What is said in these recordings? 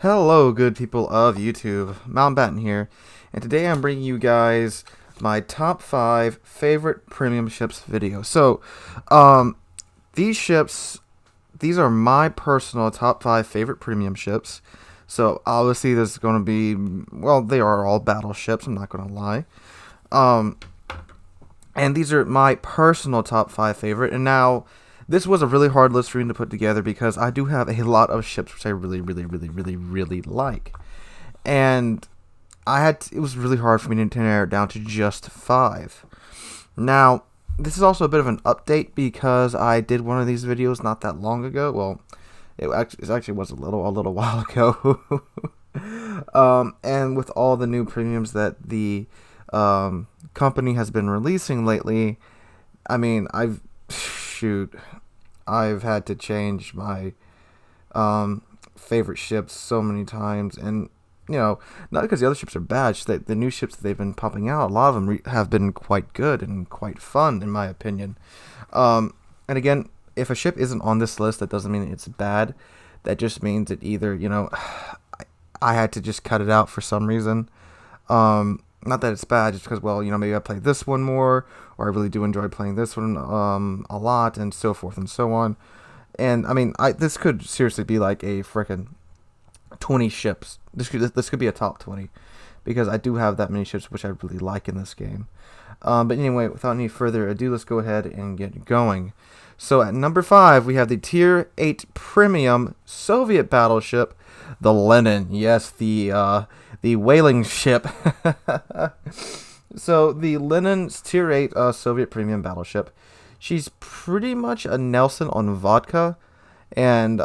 Hello, good people of YouTube. Mountbatten here, and today I'm bringing you guys my top 5 favorite premium ships video. Um, these ships, these are my personal top 5 favorite premium ships. So, obviously, this is going to be, well, they are all battleships, I'm not going to lie. Um, and these are my personal top 5 favorite, and now this was a really hard list for me to put together because I do have a lot of ships which I really like. And it was really hard for me to narrow it down to just 5. Now, this is also a bit of an update because I did one of these videos not that long ago. Well, it actually was a little while ago. And with all the new premiums that the company has been releasing lately, I mean, I've had to change my favorite ships so many times, and not because the other ships are bad, just that the new ships that they've been pumping out, a lot of them have been quite good and quite fun, in my opinion. And again, if a ship isn't on this list, that doesn't mean it's bad. That just means that either I had to just cut it out for some reason. Not that it's bad, just because, well, maybe I play this one more, or I really do enjoy playing this one a lot, and so forth and so on. And I mean, this could seriously be like a frickin' 20 ships. This could be a top 20, because I do have that many ships which I really like in this game. But anyway, without any further ado, let's go ahead and get going. So at number 5, we have the Tier 8 Premium Soviet battleship, the Lenin. Yes, the whaling ship. So the Lenin's Tier 8 Soviet Premium battleship. She's pretty much a Nelson on vodka, and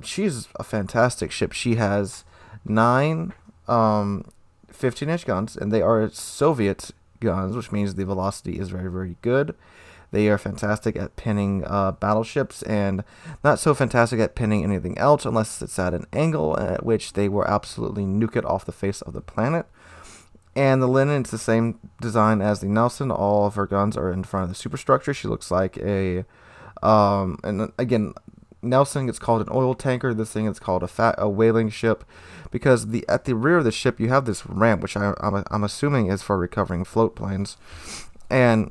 she's a fantastic ship. She has 9 15-inch guns, and they are Soviet guns, which means the velocity is very good. They are fantastic at pinning battleships, and not so fantastic at pinning anything else unless it's at an angle at which they will absolutely nuke it off the face of the planet. And the Lenin is the same design as the Nelson. All of her guns are in front of the superstructure. She looks like and again, Nelson gets called an oil tanker. This thing is called a whaling ship, because at the rear of the ship you have this ramp, which I'm assuming is for recovering float planes, and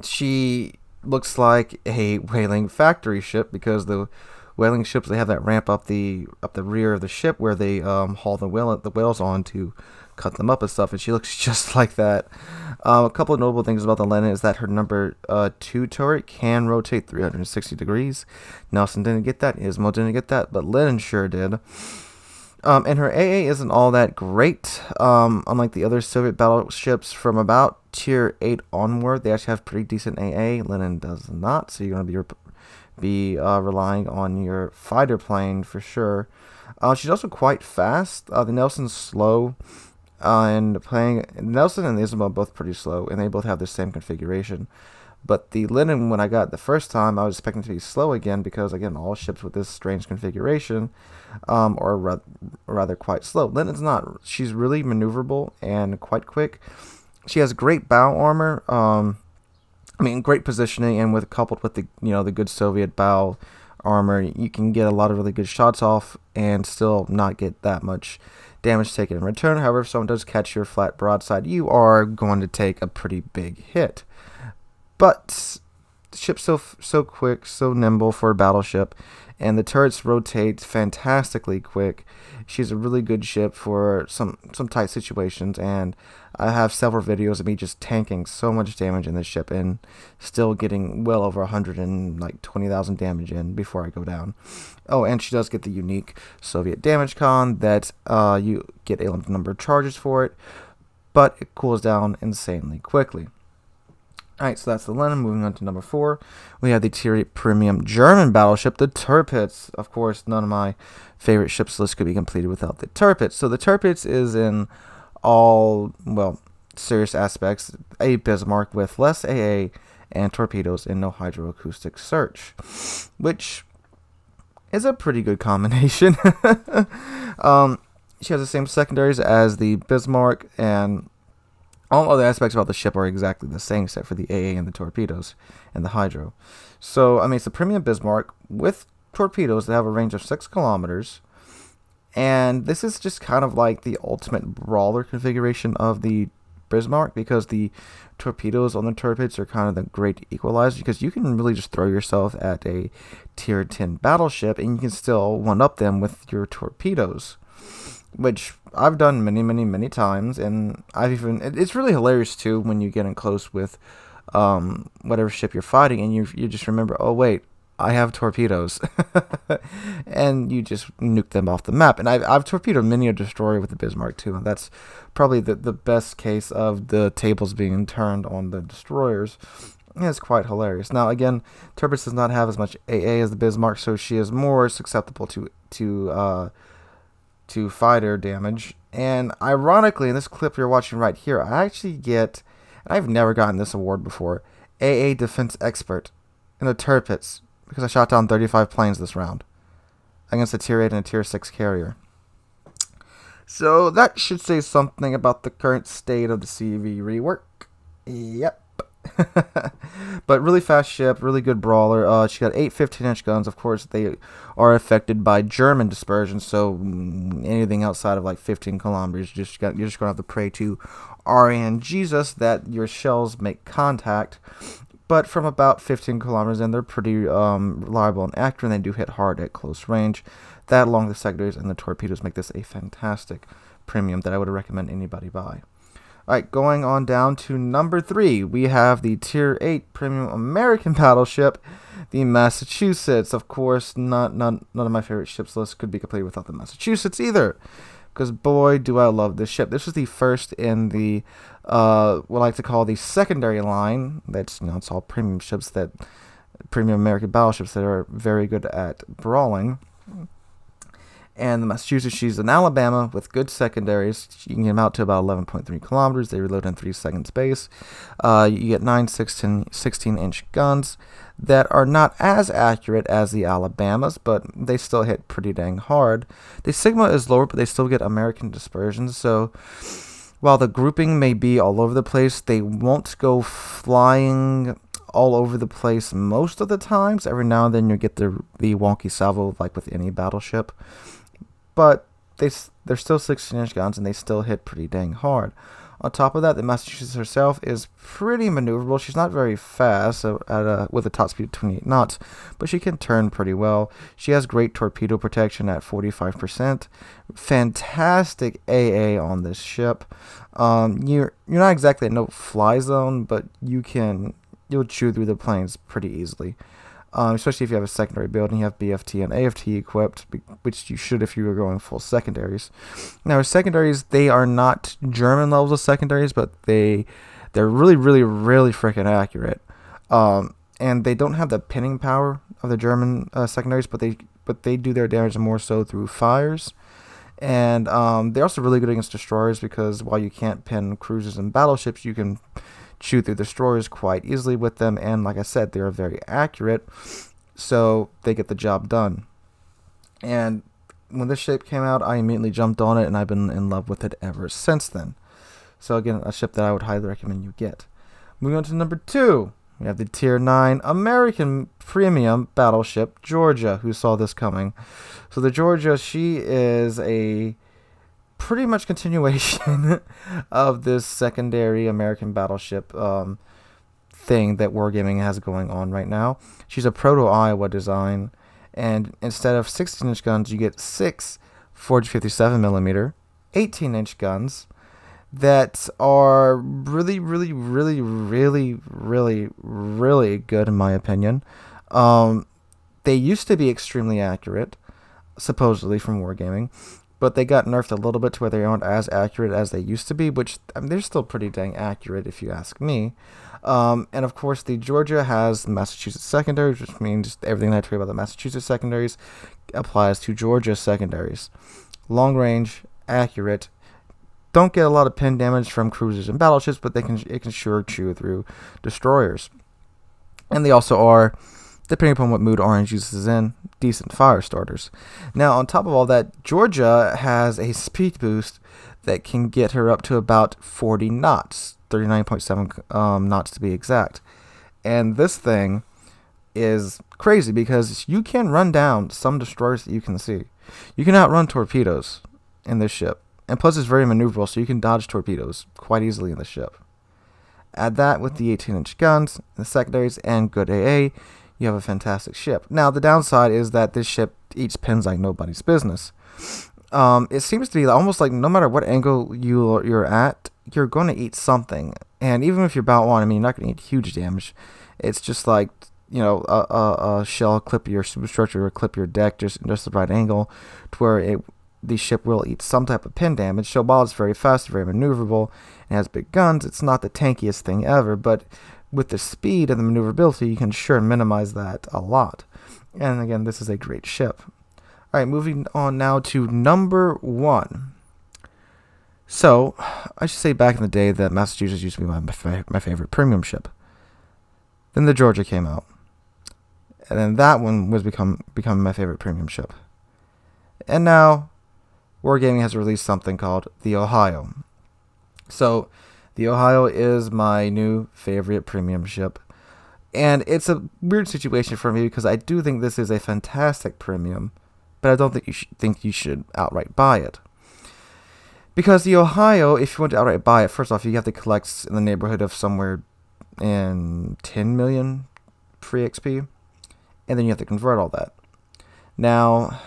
she looks like a whaling factory ship, because the whaling ships, they have that ramp up the rear of the ship where they haul the whales on to cut them up and stuff, and she looks just like that. A couple of notable things about the Lenin is that her number 2 turret can rotate 360 degrees. Nelson didn't get that, Ismo didn't get that, but Lenin sure did. And her AA isn't all that great. Unlike the other Soviet battleships from about Tier 8 onward, they actually have pretty decent AA. Lenin does not, so you're going to be relying on your fighter plane for sure. She's also quite fast. The Nelson's slow, and Nelson and the Isabel are both pretty slow, and they both have the same configuration. But the Lenin, when I got it the first time, I was expecting to be slow again, because again, all ships with this strange configuration are rather quite slow. Lenin's not. She's really maneuverable and quite quick. She has great bow armor. I mean, great positioning, and coupled with the good Soviet bow armor, you can get a lot of really good shots off and still not get that much damage taken in return. However, if someone does catch your flat broadside, you are going to take a pretty big hit. But the ship's so quick, so nimble for a battleship, and the turrets rotate fantastically quick. She's a really good ship for some tight situations, and I have several videos of me just tanking so much damage in this ship and still getting well over 120,000 damage in before I go down. Oh, and she does get the unique Soviet damage con that you get a limited number of charges for it, but it cools down insanely quickly. Alright, so that's the Lenin. Moving on to number 4, we have the Tier 8 Premium German battleship, the Tirpitz. Of course, none of my favorite ships list could be completed without the Tirpitz. So the Tirpitz is in all, well, serious aspects, a Bismarck with less AA and torpedoes and no hydroacoustic search, which is a pretty good combination. She has the same secondaries as the Bismarck, and all other aspects about the ship are exactly the same, except for the AA and the torpedoes and the hydro. So, I mean, it's a premium Bismarck with torpedoes that have a range of 6 kilometers, And this is just kind of like the ultimate brawler configuration of the Bismarck, because the torpedoes on the Tirpitz are kind of the great equalizer, because you can really just throw yourself at a tier 10 battleship and you can still one-up them with your torpedoes, which I've done many times. And it's really hilarious too when you get in close with whatever ship you're fighting, and you just remember, oh wait, I have torpedoes, and you just nuke them off the map. And I've torpedoed many a destroyer with the Bismarck too, and that's probably the best case of the tables being turned on the destroyers. And it's quite hilarious. Now again, Tirpitz does not have as much AA as the Bismarck, so she is more susceptible to fighter damage. And ironically, in this clip you're watching right here, I actually get, and I've never gotten this award before, AA Defense Expert in the Tirpitz, because I shot down 35 planes this round against a tier 8 and a tier 6 carrier. So that should say something about the current state of the CV rework. Yep. But really fast ship, really good brawler. She got 8 15-inch guns. Of course, they are affected by German dispersion, so anything outside of like 15 kilometers, you're just going to have to pray to RN Jesus that your shells make contact. But from about 15 kilometers in, they're pretty reliable and accurate, and they do hit hard at close range. That, along with the secondaries and the torpedoes, make this a fantastic premium that I would recommend anybody buy. Alright, going on down to number 3, we have the Tier 8 Premium American Battleship, the Massachusetts. Of course, none of my favorite ships list could be completed without the Massachusetts either, because boy, do I love this ship. This is the first in the, what I like to call the secondary line. That's, it's all premium ships, premium American battleships that are very good at brawling. And the Massachusetts, she's in Alabama with good secondaries. You can get them out to about 11.3 kilometers. They reload in 3 seconds base. You get 9 16-inch guns that are not as accurate as the Alabamas, but they still hit pretty dang hard. The Sigma is lower, but they still get American dispersion. So while the grouping may be all over the place, they won't go flying all over the place most of the times. Every now and then you get the wonky salvo, like with any battleship. But they're still 16-inch guns, and they still hit pretty dang hard. On top of that, the Massachusetts herself is pretty maneuverable. She's not very fast with a top speed of 28 knots, but she can turn pretty well. She has great torpedo protection at 45%. Fantastic AA on this ship. You're not exactly at no fly zone, but you'll chew through the planes pretty easily. Especially if you have a secondary build and you have BFT and AFT equipped, which you should if you were going full secondaries. Now, secondaries, they are not German levels of secondaries, but they're really freaking accurate. And they don't have the pinning power of the German secondaries, but they do their damage more so through fires. And they're also really good against destroyers, because while you can't pin cruisers and battleships, you can shoot through destroyers quite easily with them, and like I said, they're very accurate, so they get the job done. And when this ship came out, I immediately jumped on it, and I've been in love with it ever since then. So again, a ship that I would highly recommend you get. Moving on to number 2, we have the Tier 9 American Premium Battleship Georgia. Who saw this coming? So the Georgia, she is a pretty much continuation of this secondary American battleship thing that Wargaming has going on right now. She's a proto-Iowa design, and instead of 16-inch guns, you get 6 457mm 18-inch guns that are really good in my opinion. They used to be extremely accurate, supposedly from Wargaming, but they got nerfed a little bit to where they aren't as accurate as they used to be, which, they're still pretty dang accurate if you ask me. And of course, the Georgia has Massachusetts secondaries, which means everything that I told you about the Massachusetts secondaries applies to Georgia secondaries. Long range, accurate, don't get a lot of pin damage from cruisers and battleships, but it can sure chew through destroyers. And they also are, depending upon what mood RNG is in, decent fire starters. Now, on top of all that, Georgia has a speed boost that can get her up to about 40 knots, 39.7 knots to be exact. And this thing is crazy, because you can run down some destroyers that you can see. You can outrun torpedoes in this ship. And plus it's very maneuverable, so you can dodge torpedoes quite easily in the ship. Add that with the 18-inch guns, the secondaries, and good AA, you have a fantastic ship. Now, the downside is that this ship eats pins like nobody's business. It seems to be almost like no matter what angle you're at, you're going to eat something. And even if you're about one, I mean, you're not going to eat huge damage. It's just like, you know, a shell clip your superstructure or clip your deck just the right angle to where the ship will eat some type of pin damage. So while it's very fast, very maneuverable, and has big guns, it's not the tankiest thing ever, but with the speed and the maneuverability, you can sure minimize that a lot. And again, this is a great ship. Alright, moving on now to number 1. So, I should say back in the day that Massachusetts used to be my favorite premium ship. Then the Georgia came out. And then that one was becoming my favorite premium ship. And now, Wargaming has released something called the Ohio. So, the Ohio is my new favorite premium ship. And it's a weird situation for me because I do think this is a fantastic premium, but I don't think you should outright buy it. Because the Ohio, if you want to outright buy it, first off, you have to collect in the neighborhood of somewhere in 10 million free XP, and then you have to convert all that. Now,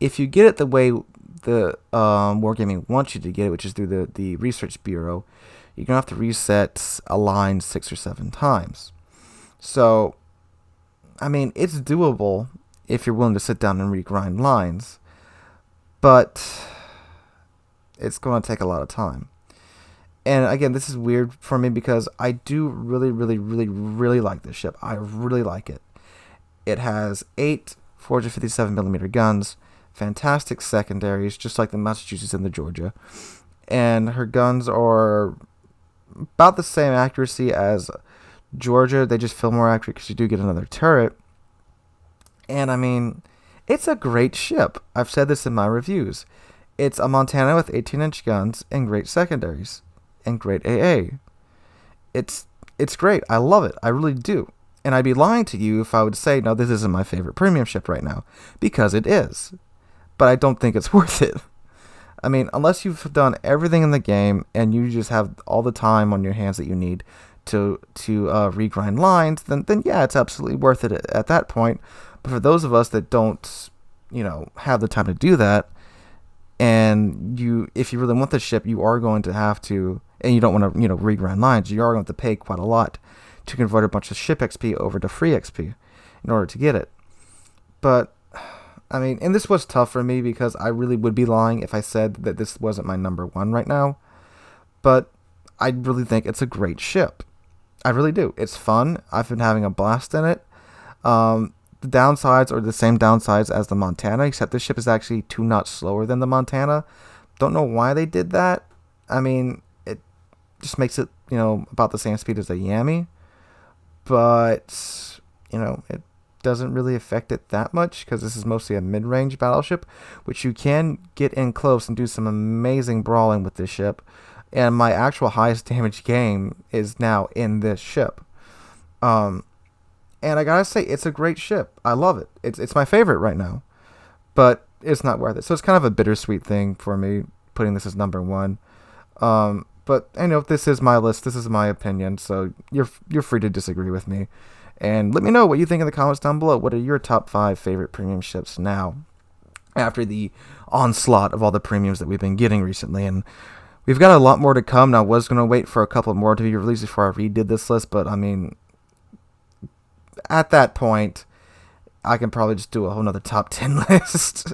if you get it the way the Wargaming wants you to get it, which is through the Research Bureau, you're going to have to reset a line 6 or 7 times. So, I mean, it's doable if you're willing to sit down and regrind lines, but it's going to take a lot of time. And again, this is weird for me because I do really like this ship. I really like it. It has 8 457mm guns, fantastic secondaries, just like the Massachusetts and the Georgia. And her guns are about the same accuracy as Georgia. They just feel more accurate because you do get another turret. And I mean, it's a great ship. I've said this in my reviews. It's a Montana with 18-inch guns and great secondaries and great AA. It's great. I love it. I really do. And I'd be lying to you if I would say, no, this isn't my favorite premium ship right now, because it is. But I don't think it's worth it. I mean, unless you've done everything in the game and you just have all the time on your hands that you need to regrind lines, then yeah, it's absolutely worth it at that point. But for those of us that don't, have the time to do that, and if you really want the ship, you are going to have to, and you don't want to, regrind lines, you are going to have to pay quite a lot to convert a bunch of ship XP over to free XP in order to get it. But I mean, and this was tough for me because I really would be lying if I said that this wasn't my number 1 right now. But I really think it's a great ship. I really do. It's fun. I've been having a blast in it. The downsides are the same downsides as the Montana, except this ship is actually 2 knots slower than the Montana. Don't know why they did that. I mean, it just makes it, about the same speed as a Yami. But, it doesn't really affect it that much because this is mostly a mid-range battleship, which you can get in close and do some amazing brawling with this ship. And my actual highest damage game is now in this ship. And I gotta say, it's a great ship. I love it. It's my favorite right now, but it's not worth it. So it's kind of a bittersweet thing for me putting this as number 1. But this is my list. This is my opinion. So you're free to disagree with me. And let me know what you think in the comments down below. What are your top 5 favorite premium ships now, after the onslaught of all the premiums that we've been getting recently? And we've got a lot more to come. Now, I was going to wait for a couple more to be released before I redid this list, but I mean, at that point, I can probably just do a whole nother top 10 list.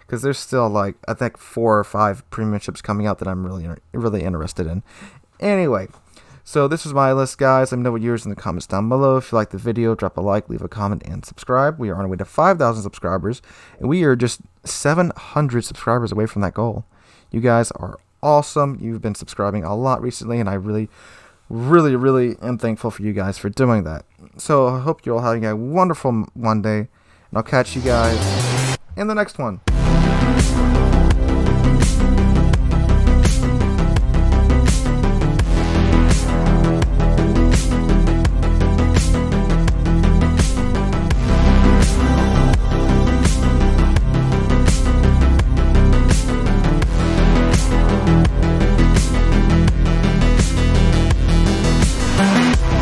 Because there's still, I think 4 or 5 premium ships coming out that I'm really interested in. Anyway, so this was my list, guys. Let me know what yours in the comments down below. If you liked the video, drop a like, leave a comment, and subscribe. We are on our way to 5,000 subscribers, and we are just 700 subscribers away from that goal. You guys are awesome. You've been subscribing a lot recently, and I really am thankful for you guys for doing that. So I hope you're all having a wonderful Monday, and I'll catch you guys in the next one.